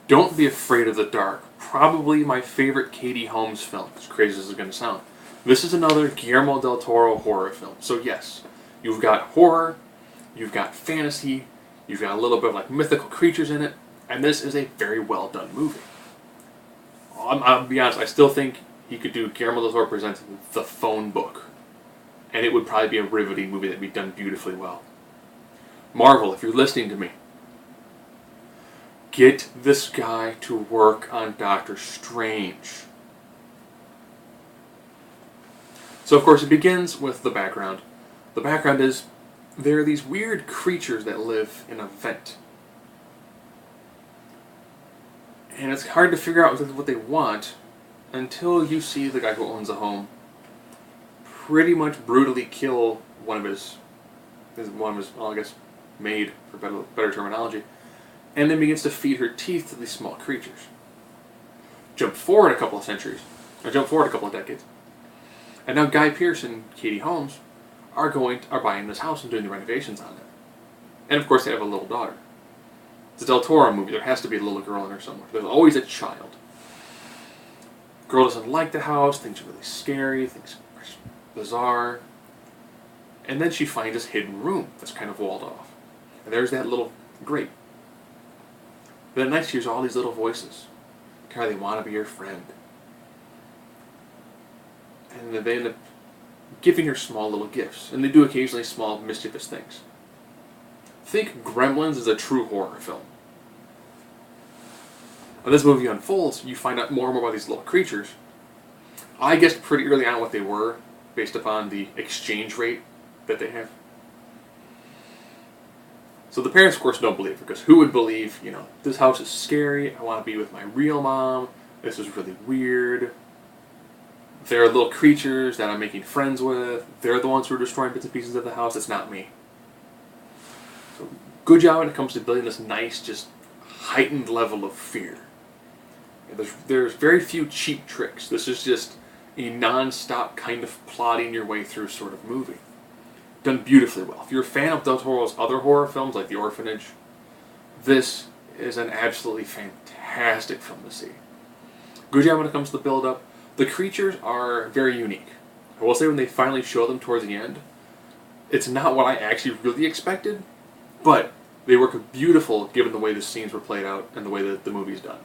Don't Be Afraid of the Dark. Probably my favorite Katie Holmes film, as crazy as it's going to sound. This is another Guillermo Del Toro horror film. So yes, you've got horror, you've got fantasy, you've got a little bit of like mythical creatures in it, and this is a very well done movie. I'll be honest, I still think he could do Guillermo Del Toro presents The Phone Book, and it would probably be a riveting movie that'd be done beautifully well. Marvel, if you're listening to me, get this guy to work on Doctor Strange. So of course it begins with the background. The background is there are these weird creatures that live in a vent. And it's hard to figure out what they want until you see the guy who owns the home pretty much brutally kill one of his well, I guess, maid, for better terminology, and then begins to feed her teeth to these small creatures. Jump forward a couple of decades, and now Guy Pearce and Katie Holmes are buying this house and doing the renovations on it. And of course they have a little daughter. It's a Del Toro movie, there has to be a little girl in there somewhere. There's always a child. Girl doesn't like the house, thinks it's really scary, thinks it's bizarre. And then she finds this hidden room that's kind of walled off. And there's that little grate. Then next here's all these little voices. They want to be your friend. And they end up giving her small little gifts. And they do occasionally small mischievous things. Think Gremlins is a true horror film. When this movie unfolds, you find out more and more about these little creatures. I guessed pretty early on what they were, based upon the exchange rate that they have. So the parents, of course, don't believe it, because who would believe, this house is scary, I want to be with my real mom, this is really weird. There are little creatures that I'm making friends with, they're the ones who are destroying bits and pieces of the house, it's not me. So good job when it comes to building this nice, just heightened level of fear. There's very few cheap tricks. This is just a non-stop kind of plotting your way through sort of movie. Done beautifully well. If you're a fan of Del Toro's other horror films, like The Orphanage, this is an absolutely fantastic film to see. Good job when it comes to the build-up. The creatures are very unique. I will say when they finally show them towards the end, it's not what I actually really expected, but they work beautiful given the way the scenes were played out and the way that the movie's done.